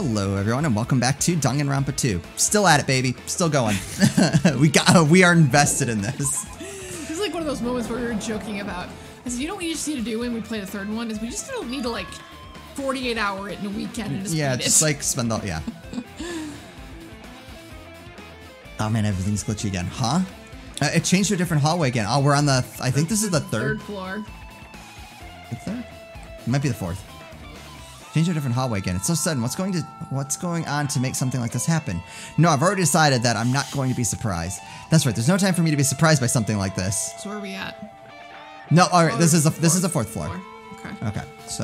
Hello everyone and welcome back to Danganronpa 2. Still at it, baby. Still going. we are invested in this. This is like one of those moments where we were joking about. I said, you know what we just need to do when we play the third one is we just don't need to like 48 hour it in a weekend and just yeah, beat just it. like spend the Oh man, everything's glitchy again. Huh? It changed to a different hallway again. Oh, we're on the I think this is the third floor. The third? It might be the fourth. Change to a different hallway again. It's so sudden. What's going on to make something like this happen? No, I've already decided that I'm not going to be surprised. That's right. There's no time for me to be surprised by something like this. So where are we at? No, all right. This is the fourth floor. Okay. Okay. So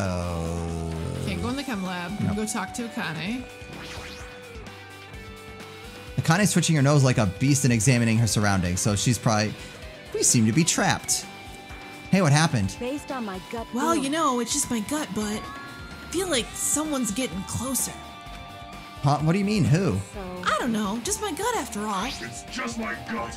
Can't go in the chem lab. I'm gonna go talk to Akane. Akane's twitching her nose like a beast and examining her surroundings. So she's probably. We seem to be trapped. Hey, what happened? Based on my gut. Well, you know, it's just my gut, but I feel like someone's getting closer. Huh? What do you mean? Who? I don't know. Just my gut, after all. It's just my gut.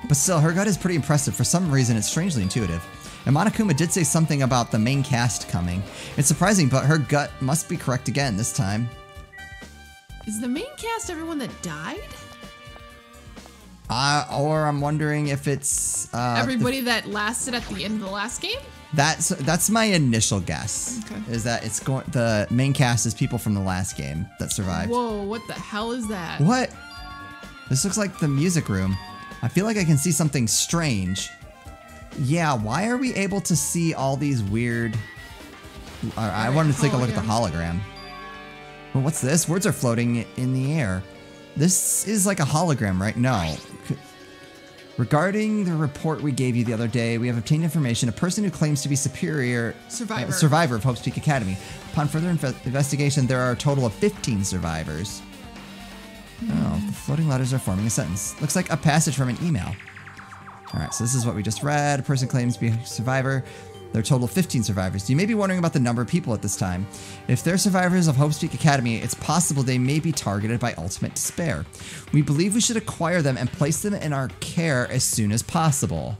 But still, her gut is pretty impressive. For some reason, it's strangely intuitive. And Monokuma did say something about the main cast coming. It's surprising, but her gut must be correct again this time. Is the main cast everyone that died? Or I'm wondering if it's everybody that lasted at the end of the last game? That's my initial guess. Okay. Is that it's going the main cast is people from the last game that survived. Whoa, what the hell is that? What? This looks like the music room. I feel like I can see something strange. Yeah, why are we able to see all these weird... I wanted to take a look at the hologram. Well, what's this? Words are floating in the air. This is like a hologram, right? No. Regarding the report we gave you the other day, we have obtained information. A person who claims to be survivor of Hope's Peak Academy. Upon further investigation, there are a total of 15 survivors. Oh, the floating letters are forming a sentence. Looks like a passage from an email. Alright, so this is what we just read. A person claims to be a survivor. There are a total of 15 survivors. You may be wondering about the number of people at this time. If they're survivors of Hope's Peak Academy, it's possible they may be targeted by ultimate despair. We believe we should acquire them and place them in our care as soon as possible.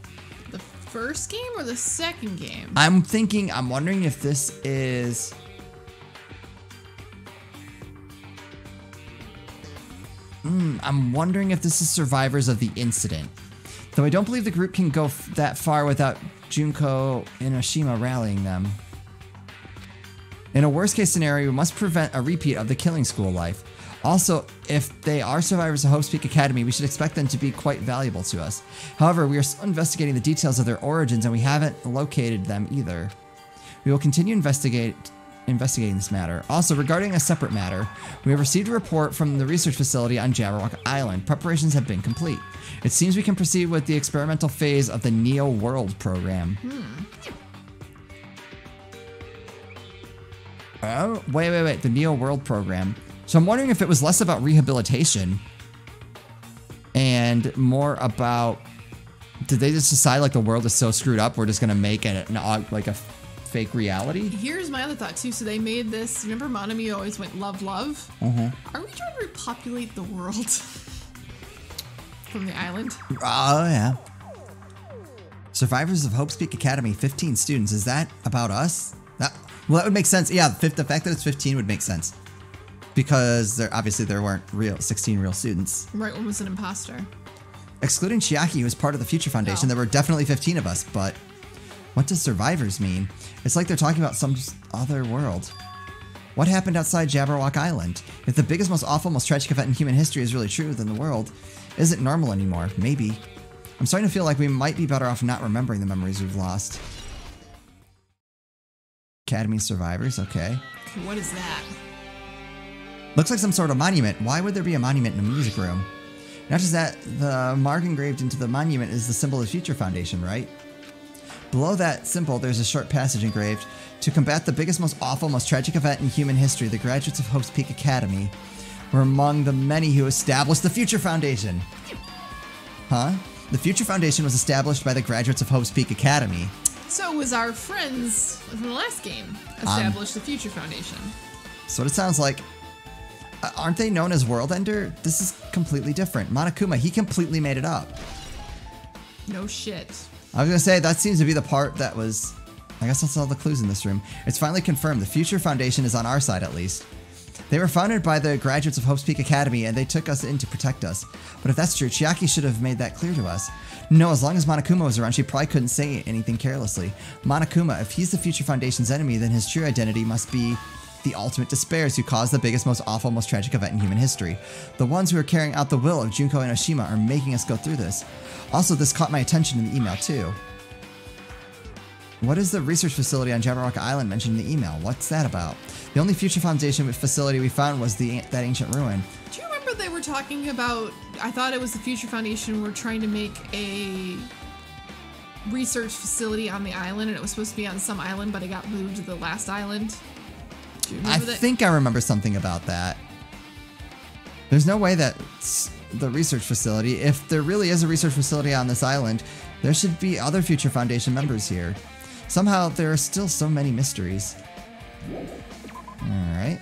The first game or the second game? I'm wondering if this is... I'm wondering if this is survivors of the incident. Though I don't believe the group can go that far without Junko and Oshima rallying them. In a worst case scenario, we must prevent a repeat of the killing school life. Also, if they are survivors of Hope's Peak Academy, we should expect them to be quite valuable to us. However, we are still investigating the details of their origins and we haven't located them either. We will continue investigating this matter. Also, regarding a separate matter, we have received a report from the research facility on Jabberwock Island. Preparations have been complete. It seems we can proceed with the experimental phase of the Neo World program. Oh, wait. The Neo World program. So I'm wondering if it was less about rehabilitation and more about, did they just decide like the world is so screwed up, we're just going to make like a fake reality? Here's my other thought too. So they made this, remember Monami always went love, love? Are we trying to repopulate the world from the island? Oh, yeah. Survivors of Hope's Peak Academy, 15 students. Is that about us? Well, that would make sense. Yeah, the fact that it's 15 would make sense. Because there weren't 16 real students. Right, one was an imposter. Excluding Chiaki, who was part of the Future Foundation, there were definitely 15 of us, but what does survivors mean? It's like they're talking about some other world. What happened outside Jabberwock Island? If the biggest, most awful, most tragic event in human history is really true, then the world isn't normal anymore. Maybe. I'm starting to feel like we might be better off not remembering the memories we've lost. Academy survivors, okay. Okay, what is that? Looks like some sort of monument. Why would there be a monument in a music room? Not just that, the mark engraved into the monument is the symbol of the Future Foundation, right? Below that symbol, there's a short passage engraved. To combat the biggest, most awful, most tragic event in human history, the graduates of Hope's Peak Academy were among the many who established the Future Foundation. Huh? The Future Foundation was established by the graduates of Hope's Peak Academy. So was our friends from the last game established the Future Foundation? That's what it sounds like. Aren't they known as World Ender? This is completely different. Monokuma, he completely made it up. No shit. I was going to say, that seems to be the part that was... I guess that's all the clues in this room. It's finally confirmed. The Future Foundation is on our side, at least. They were founded by the graduates of Hope's Peak Academy, and they took us in to protect us. But if that's true, Chiaki should have made that clear to us. No, as long as Monokuma was around, she probably couldn't say anything carelessly. Monokuma, if he's the Future Foundation's enemy, then his true identity must be the ultimate despairs who caused the biggest, most awful, most tragic event in human history. The ones who are carrying out the will of Junko and Oshima are making us go through this. Also, this caught my attention in the email, too. What is the research facility on Jabberwock Island mentioned in the email? What's that about? The only Future Foundation facility we found was that ancient ruin. Do you remember they were talking about, I thought it was the Future Foundation were trying to make a research facility on the island, and it was supposed to be on some island, but it got moved to the last island. Do you remember that? I think I remember something about that. There's no way that's the research facility. If there really is a research facility on this island, there should be other Future Foundation members here. Somehow, there are still so many mysteries. Alright.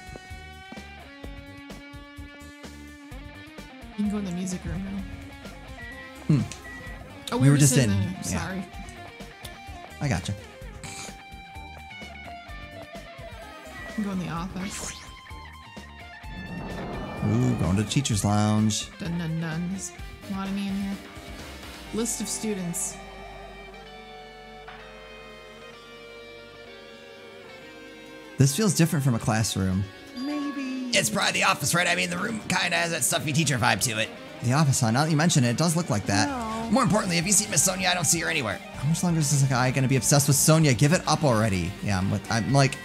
You can go in the music room now. Oh, We were just in. Yeah. Sorry. I gotcha. You can go in the office. Ooh, going to the teacher's lounge. Dun dun dun. There's a lot of me in here. List of students. This feels different from a classroom. Maybe. It's probably the office, right? I mean, the room kind of has that stuffy teacher vibe to it. The office, huh? Now that you mention it, it does look like that. No. More importantly, if you see Miss Sonia, I don't see her anywhere. How much longer is this guy gonna be obsessed with Sonia? Give it up already. Yeah, I'm like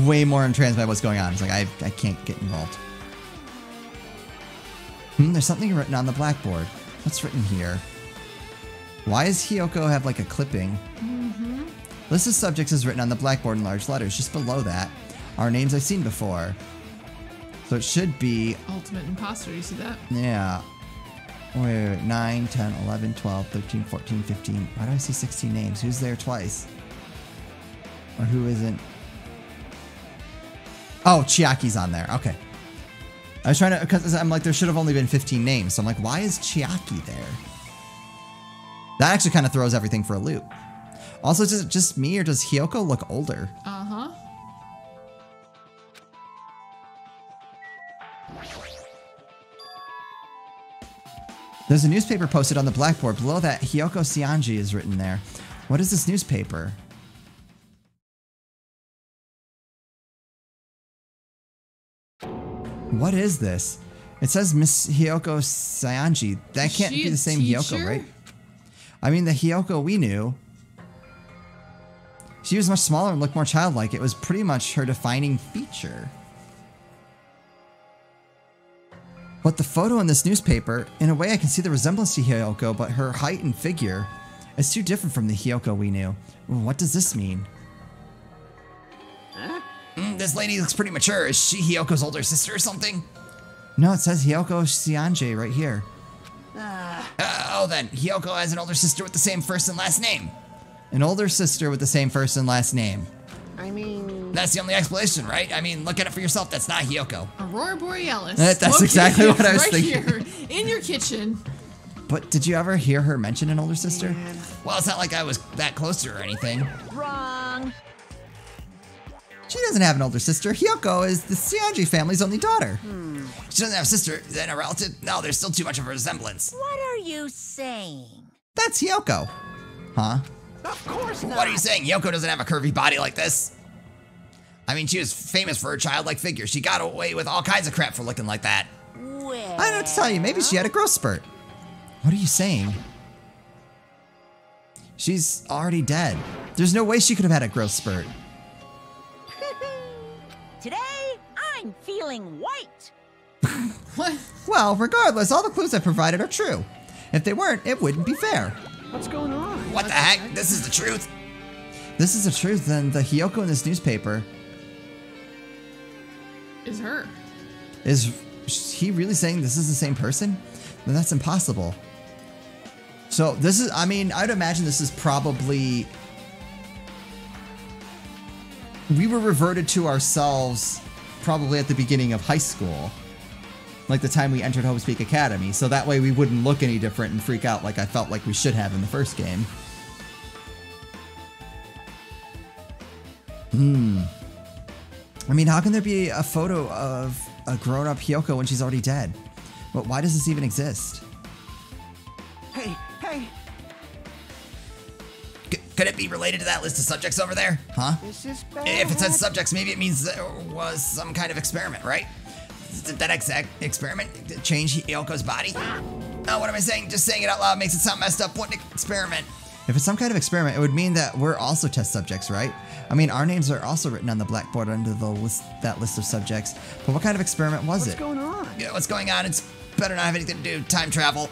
way more entranced by what's going on. It's like I can't get involved. There's something written on the blackboard. What's written here? Why does Hiyoko have like a clipping? List of subjects is written on the blackboard in large letters. Just below that are names I've seen before. So it should be... Ultimate Imposter, you see that? Yeah. Wait, 9, 10, 11, 12, 13, 14, 15. Why do I see 16 names? Who's there twice? Or who isn't? Oh, Chiaki's on there. Okay. I was trying to... Because I'm like, there should have only been 15 names. So I'm like, why is Chiaki there? That actually kind of throws everything for a loop. Also, is it just me, or does Hiyoko look older? Uh-huh. There's a newspaper posted on the blackboard. Below that, Hiyoko Seanji is written there. What is this newspaper? What is this? It says Miss Hiyoko Seanji. That can't she be a the same Hiyoko, teacher? right? I mean, the Hiyoko we knew. She was much smaller and looked more childlike. It was pretty much her defining feature. But the photo in this newspaper, in a way I can see the resemblance to Hiyoko, but her height and figure is too different from the Hiyoko we knew. What does this mean? This lady looks pretty mature. Is she Hiyoko's older sister or something? No, it says Hiyoko Seanji right here. Oh, then. Hiyoko has an older sister with the same first and last name. An older sister with the same first and last name. I mean... That's the only explanation, right? I mean, look at it for yourself. That's not Hiyoko. Aurora Borealis. That's Located exactly what I was right thinking. Here, in your kitchen. But did you ever hear her mention an older sister? Well, it's not like I was that close to her or anything. Wrong. She doesn't have an older sister. Hiyoko is the Seanji family's only daughter. She doesn't have a sister, then a relative? No, there's still too much of a resemblance. What are you saying? That's Hiyoko. Huh? Of course not. What are you saying? Hiyoko doesn't have a curvy body like this? I mean, she was famous for her childlike figure. She got away with all kinds of crap for looking like that. Well... I don't know what to tell you. Maybe she had a growth spurt. What are you saying? She's already dead. There's no way she could have had a growth spurt. Today, I'm feeling white. What? Well, regardless, all the clues I provided are true. If they weren't, it wouldn't be fair. What's going on? What the heck? This is the truth. This is the truth, then the Hiyoko in this newspaper Is her. is he really saying this is the same person? Then that's impossible. So this is, I mean, I'd imagine this is probably, we were reverted to ourselves probably at the beginning of high school. Like the time we entered Hope's Peak Academy. So that way we wouldn't look any different and freak out like I felt like we should have in the first game. I mean, how can there be a photo of a grown-up Hyoko when she's already dead? But why does this even exist? Hey, hey, Could it be related to that list of subjects over there? Huh? this is bad. If it says subjects, maybe it means there was some kind of experiment, right? Did that exact experiment change Hyoko's body? Oh, what am I saying? Just saying it out loud makes it sound messed up. What experiment? If it's some kind of experiment, it would mean that we're also test subjects, right? I mean, our names are also written on the blackboard under the list, that list of subjects. But what kind of experiment was What's it? going on? You know what's going on? It's better not have anything to do. Time travel.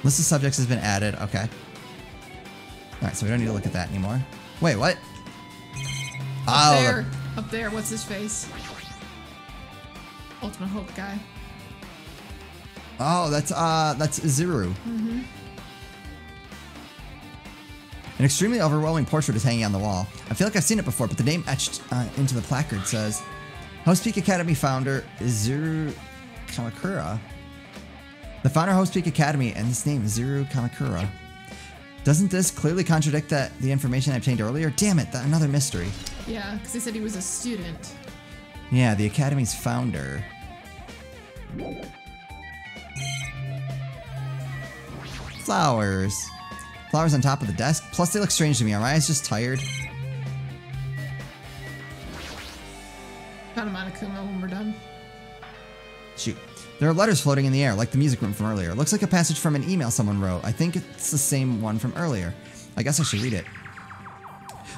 List of subjects has been added. Okay. Alright, so we don't need to look at that anymore. Wait, what? Up there. Up there. What's his face? Ultimate Hope guy. Oh, that's Zuru. An extremely overwhelming portrait is hanging on the wall. I feel like I've seen it before, but the name etched into the placard says, Host Peak Academy founder is Zuru Kamakura. The founder of Host Peak Academy, and his name is Zuru Kamakura. Doesn't this clearly contradict the information I obtained earlier? Damn it, another mystery. Yeah, because they said he was a student. Yeah, the Academy's founder. Flowers. Flowers on top of the desk. Plus, they look strange to me. Are my eyes just tired? Found a Monokuma when we're done. Shoot. There are letters floating in the air, like the music room from earlier. Looks like a passage from an email someone wrote. I think it's the same one from earlier. I guess I should read it.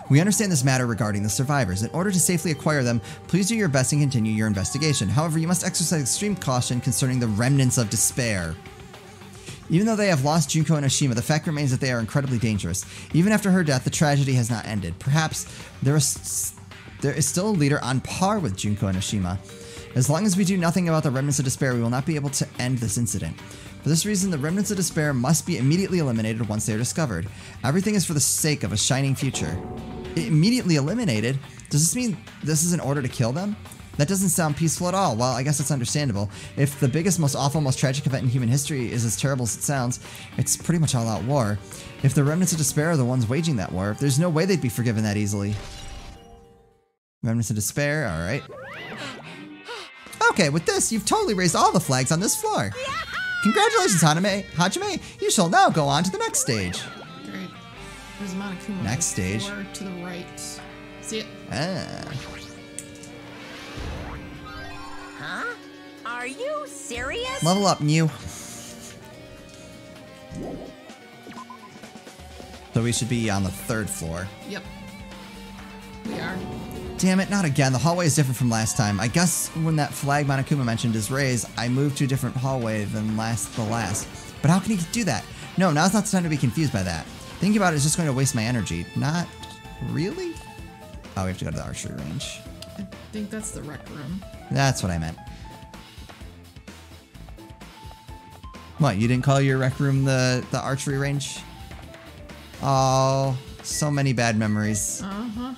We understand this matter regarding the survivors. In order to safely acquire them, please do your best and continue your investigation. However, you must exercise extreme caution concerning the remnants of despair. Even though they have lost Junko and Oshima, the fact remains that they are incredibly dangerous. Even after her death, the tragedy has not ended. Perhaps there is still a leader on par with Junko and Oshima. As long as we do nothing about the remnants of despair, we will not be able to end this incident. For this reason, the remnants of despair must be immediately eliminated once they are discovered. Everything is for the sake of a shining future. Immediately eliminated? Does this mean this is in order to kill them? That doesn't sound peaceful at all. Well, I guess it's understandable. If the biggest, most awful, most tragic event in human history is as terrible as it sounds, it's pretty much all-out war. If the remnants of despair are the ones waging that war, there's no way they'd be forgiven that easily. Remnants of despair, alright. Okay, with this, you've totally raised all the flags on this floor. Congratulations, Hajime. You shall now go on to the next stage. Great. There's a Monokuma. Next stage. Floor to the right. See it? Ah. Huh? Are you serious? Level up, Mew. So we should be on the 3rd floor. Yep. We are. Damn it, not again. The hallway is different from last time. I guess when that flag Monokuma mentioned is raised, I moved to a different hallway than the last. But how can he do that? No, now's not the time to be confused by that. Thinking about it is just going to waste my energy. Not really? Oh, we have to go to the archery range. I think that's the rec room. That's what I meant. What, you didn't call your rec room the archery range? Oh, so many bad memories. Uh-huh.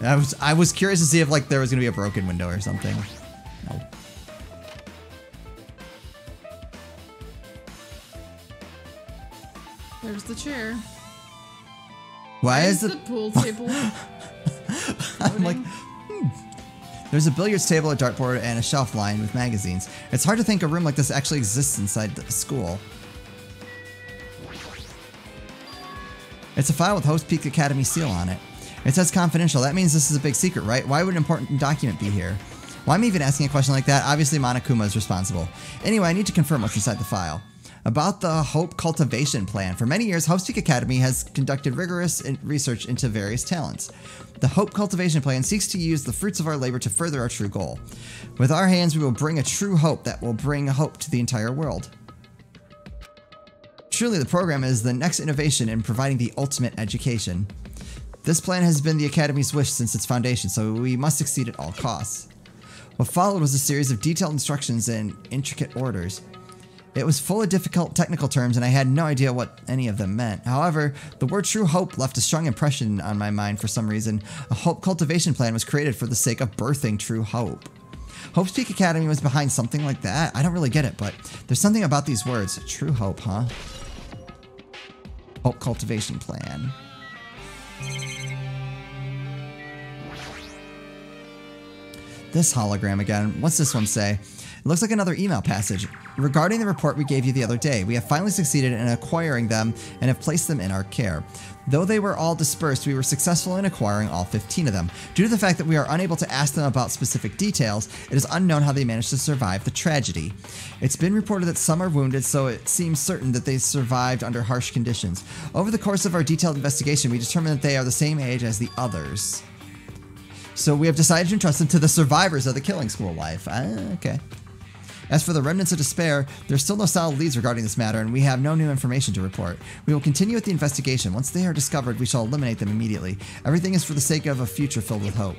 I was curious to see if like there was gonna be a broken window or something. No. There's the chair. Why is the pool table? I'm like, There's a billiards table, a dartboard, and a shelf lined with magazines. It's hard to think a room like this actually exists inside the school. It's a file with Host Peak Academy seal on it. It says confidential. That means this is a big secret, right? Why would an important document be here? Why am I even asking a question like that? Obviously, Monokuma is responsible. Anyway, I need to confirm what's inside the file. About the Hope Cultivation Plan. For many years, Hope Peak Academy has conducted rigorous research into various talents. The Hope Cultivation Plan seeks to use the fruits of our labor to further our true goal. With our hands, we will bring a true hope that will bring hope to the entire world. Truly, the program is the next innovation in providing the ultimate education. This plan has been the Academy's wish since its foundation, so we must succeed at all costs. What followed was a series of detailed instructions and intricate orders. It was full of difficult technical terms, and I had no idea what any of them meant. However, the word true hope left a strong impression on my mind for some reason. A hope cultivation plan was created for the sake of birthing true hope. Hope Peak Academy was behind something like that? I don't really get it, but there's something about these words. True hope, huh? Hope cultivation plan. This hologram again. What's this one say? It looks like another email passage. Regarding the report we gave you the other day, we have finally succeeded in acquiring them and have placed them in our care. Though they were all dispersed, we were successful in acquiring all 15 of them. Due to the fact that we are unable to ask them about specific details, it is unknown how they managed to survive the tragedy. It's been reported that some are wounded, so it seems certain that they survived under harsh conditions. Over the course of our detailed investigation, we determined that they are the same age as the others. So we have decided to entrust them to the survivors of the killing school life. Okay. As for the remnants of despair, there's still no solid leads regarding this matter, and we have no new information to report. We will continue with the investigation. Once they are discovered, we shall eliminate them immediately. Everything is for the sake of a future filled with hope.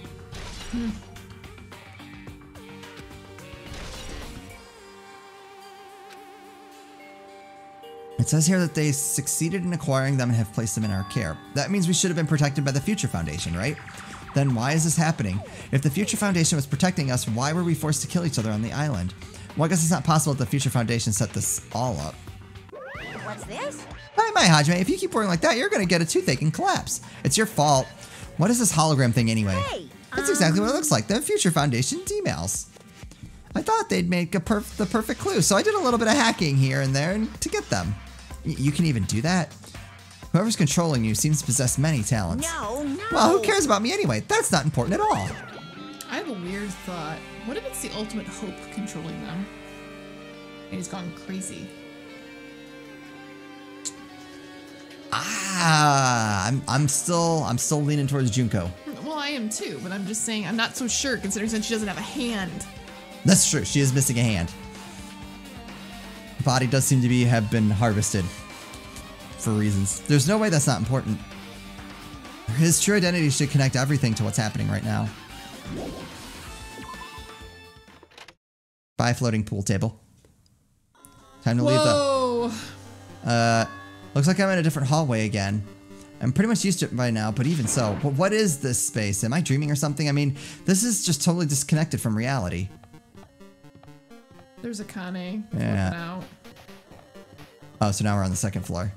It says here that they succeeded in acquiring them and have placed them in our care. That means we should have been protected by the Future Foundation, right? Then why is this happening? If the Future Foundation was protecting us, why were we forced to kill each other on the island? Well, I guess it's not possible that the Future Foundation set this all up. What's this? Hi, my Hajime, if you keep worrying like that, you're going to get a toothache and collapse. It's your fault. What is this hologram thing anyway? Hey, That's exactly what it looks like, the Future Foundation's emails. I thought they'd make the perfect clue, so I did a little bit of hacking here and there to get them. You can even do that? Whoever's controlling you seems to possess many talents. No. Well, who cares about me anyway? That's not important at all. I have a weird thought. What if it's the ultimate hope controlling them? And he's gone crazy. I'm still leaning towards Junko. Well, I am too, but I'm just saying I'm not so sure considering since she doesn't have a hand. That's true. She is missing a hand. Body does seem to have been harvested for reasons. There's no way that's not important. His true identity should connect everything to what's happening right now. Bye, floating pool table. Time to leave the... Looks like I'm in a different hallway again. I'm pretty much used to it by now, but even so. But what is this space? Am I dreaming or something? I mean, this is just totally disconnected from reality. There's a Kane. Yeah. Out. Oh, so now we're on the second floor.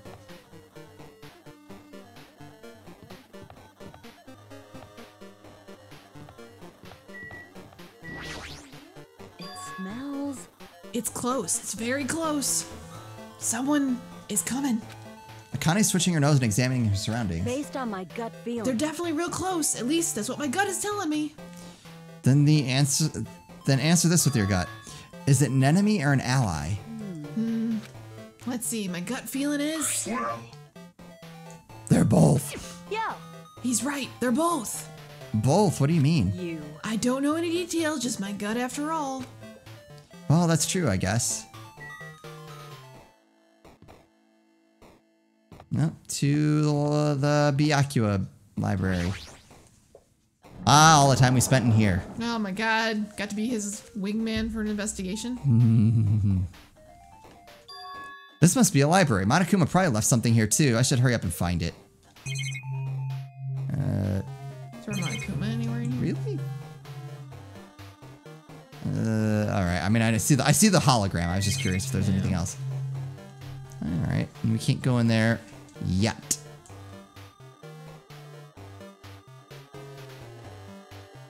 It smells. It's close. It's very close. Someone is coming. Akane's switching her nose and examining her surroundings. Based on my gut feeling. They're definitely real close. At least that's what my gut is telling me. Then answer this with your gut. Is it an enemy or an ally? Let's see. My gut feeling is... They're both. Yeah. He's right. They're both. Both? What do you mean? You. I don't know any details, just my gut after all. Well, that's true, I guess. No, to the Byakuya library. Ah, all the time we spent in here. Oh my god. Got to be his wingman for an investigation. This must be a library. Monokuma probably left something here too. I should hurry up and find it. Is there a Monokuma anywhere in here? Really? Alright. I mean, I see the hologram. I was just curious if there's anything else. Alright. And we can't go in there yet.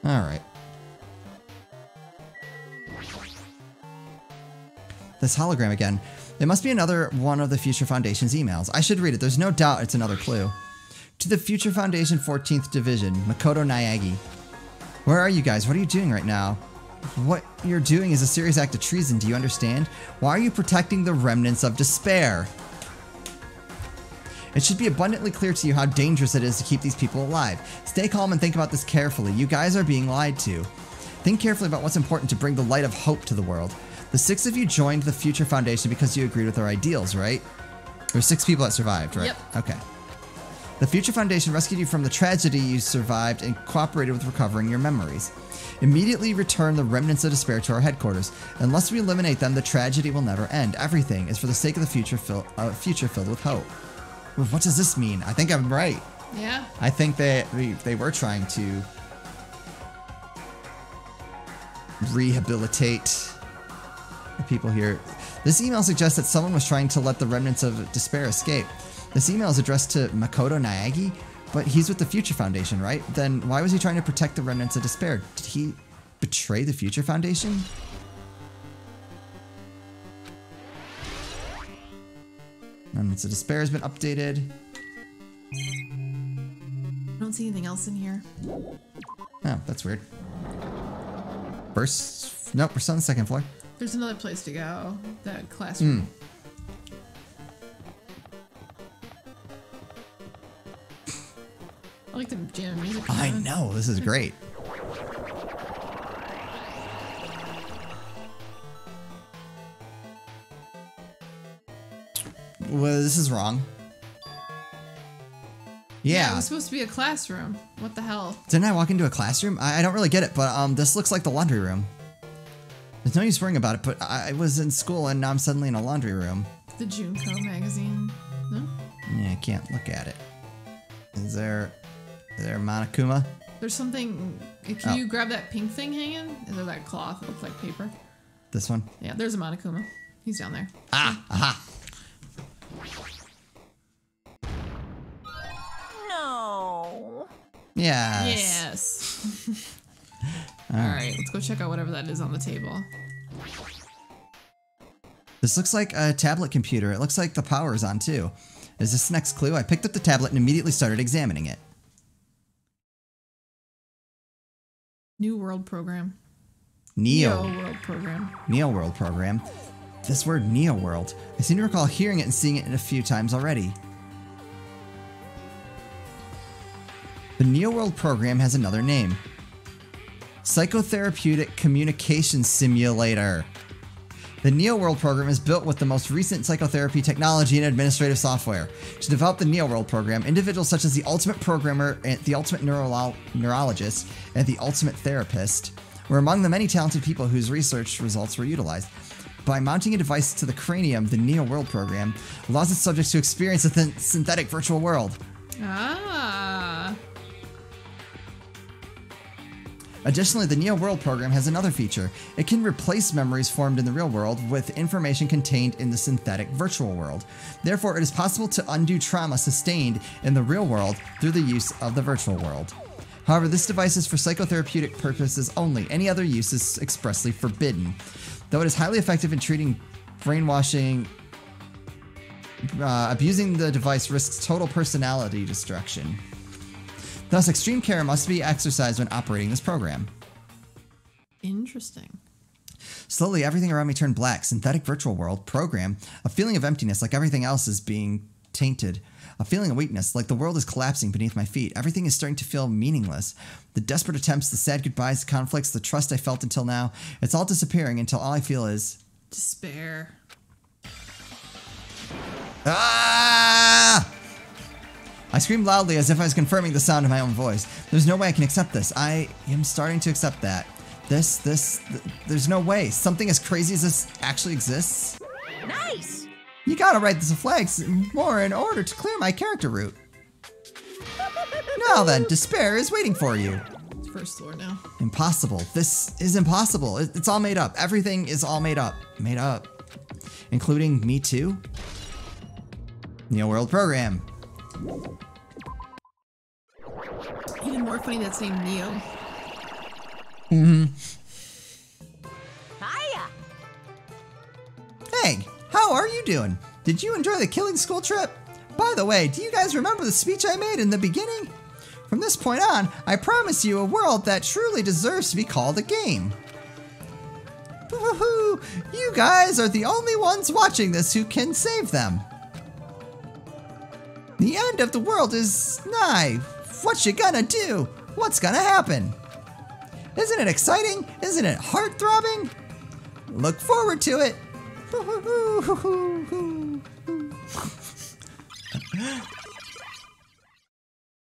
Alright. This hologram again. It must be another one of the Future Foundation's emails. I should read it. There's no doubt it's another clue. To the Future Foundation 14th Division, Makoto Naegi. Where are you guys? What are you doing right now? What you're doing is a serious act of treason. Do you understand? Why are you protecting the remnants of despair? It should be abundantly clear to you how dangerous it is to keep these people alive. Stay calm and think about this carefully. You guys are being lied to. Think carefully about what's important to bring the light of hope to the world. The 6 of you joined the Future Foundation because you agreed with our ideals, right? There were 6 people that survived, right? Yep. Okay. The Future Foundation rescued you from the tragedy you survived and cooperated with recovering your memories. Immediately return the remnants of despair to our headquarters. Unless we eliminate them, the tragedy will never end. Everything is for the sake of the future filled with hope. What does this mean? I think I'm right. Yeah. I think they were trying to rehabilitate the people here. This email suggests that someone was trying to let the remnants of despair escape. This email is addressed to Makoto Naegi, but he's with the Future Foundation, right? Then why was he trying to protect the remnants of despair? Did he betray the Future Foundation? And so Despair has been updated. I don't see anything else in here. Oh, that's weird. First, nope, we're still on the second floor. There's another place to go. That classroom. I like the jam music. I know, this is great. Well, this is wrong. Yeah. It was supposed to be a classroom. What the hell? Didn't I walk into a classroom? I don't really get it, but this looks like the laundry room. There's no use worrying about it, but I was in school and now I'm suddenly in a laundry room. The Junko magazine. No? Yeah, I can't look at it. Is there Monokuma? There's something. Can you grab that pink thing hanging? Is there that cloth that looks like paper? This one? Yeah, there's a Monokuma. He's down there. Ah, aha. No. Yes. Yes. Alright, let's go check out whatever that is on the table. This looks like a tablet computer. It looks like the power is on too. Is this the next clue? I picked up the tablet and immediately started examining it. New World Program. Neo World Program. Neo World Program. This word Neo World. I seem to recall hearing it and seeing it a few times already. The Neo World Program has another name. Psychotherapeutic Communication Simulator. The Neo World Program is built with the most recent psychotherapy technology and administrative software. To develop the Neo World Program, individuals such as the Ultimate Programmer, and the Ultimate Neurologist, and the Ultimate Therapist were among the many talented people whose research results were utilized. By mounting a device to the cranium, the Neo World Program allows its subjects to experience a synthetic virtual world. Ah. Additionally, the Neo World Program has another feature. It can replace memories formed in the real world with information contained in the synthetic virtual world. Therefore, it is possible to undo trauma sustained in the real world through the use of the virtual world. However, this device is for psychotherapeutic purposes only. Any other use is expressly forbidden. Though it is highly effective in treating brainwashing, abusing the device risks total personality destruction. Thus, extreme care must be exercised when operating this program. Interesting. Slowly, everything around me turned black. Synthetic virtual world program. A feeling of emptiness, like everything else is being tainted. A feeling of weakness, like the world is collapsing beneath my feet. Everything is starting to feel meaningless. The desperate attempts, the sad goodbyes, the conflicts, the trust I felt until now, it's all disappearing until all I feel is... despair. Ah! I screamed loudly as if I was confirming the sound of my own voice. There's no way I can accept this. I am starting to accept that. There's no way. Something as crazy as this actually exists. Nice. You gotta write the flags more in order to clear my character route. Now then, despair is waiting for you. It's first floor now. Impossible. This is impossible. It's all made up. Everything is all made up. Made up. Including me too? Neo World Program. Even more funny that's named Neo. Mm-hmm. Hiya. Hey, how are you doing? Did you enjoy the killing school trip? By the way, do you guys remember the speech I made in the beginning? From this point on, I promise you a world that truly deserves to be called a game. Woohoo! You guys are the only ones watching this who can save them. The end of the world is nigh. What you gonna do? What's gonna happen? Isn't it exciting? Isn't it heart-throbbing? Look forward to it.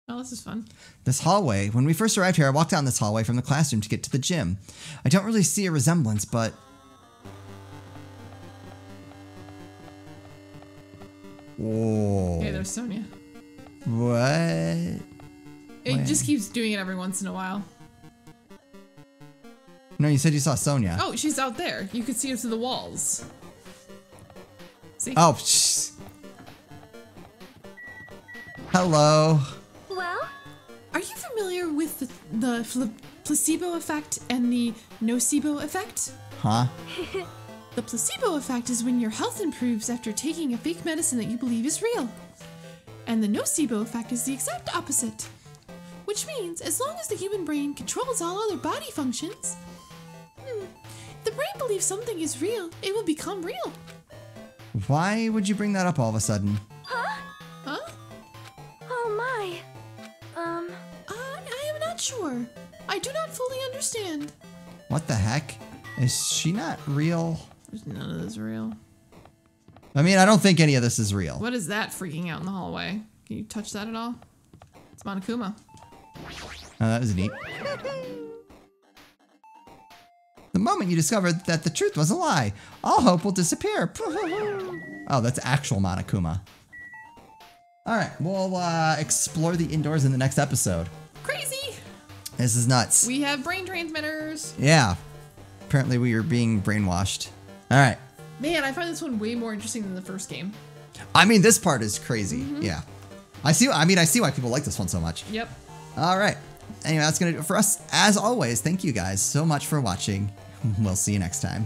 Oh, this is fun. This hallway. When we first arrived here, I walked down this hallway from the classroom to get to the gym. I don't really see a resemblance, but... Whoa. Hey, there's Sonia. What? It just keeps doing it every once in a while. No, you said you saw Sonia. Oh, she's out there. You could see her through the walls. See? Oh, hello. Well, Are you familiar with the placebo effect and the nocebo effect. Huh? The placebo effect is when your health improves after taking a fake medicine that you believe is real. And the nocebo effect is the exact opposite. Which means, as long as the human brain controls all other body functions, if the brain believes something is real, it will become real. Why would you bring that up all of a sudden? Huh? Oh my. I am not sure. I do not fully understand. What the heck? Is she not real? None of this is real. I mean, I don't think any of this is real. What is that freaking out in the hallway? Can you touch that at all? It's Monokuma. Oh, that was neat. The moment you discover that the truth was a lie, all hope will disappear. Oh, that's actual Monokuma. All right, we'll explore the indoors in the next episode. Crazy! This is nuts. We have brain transmitters. Yeah. Apparently we are being brainwashed. All right. Man, I find this one way more interesting than the first game. I mean, this part is crazy. Yeah. I see why people like this one so much. Yep. All right. Anyway, that's going to do it for us. As always, thank you guys so much for watching. We'll see you next time.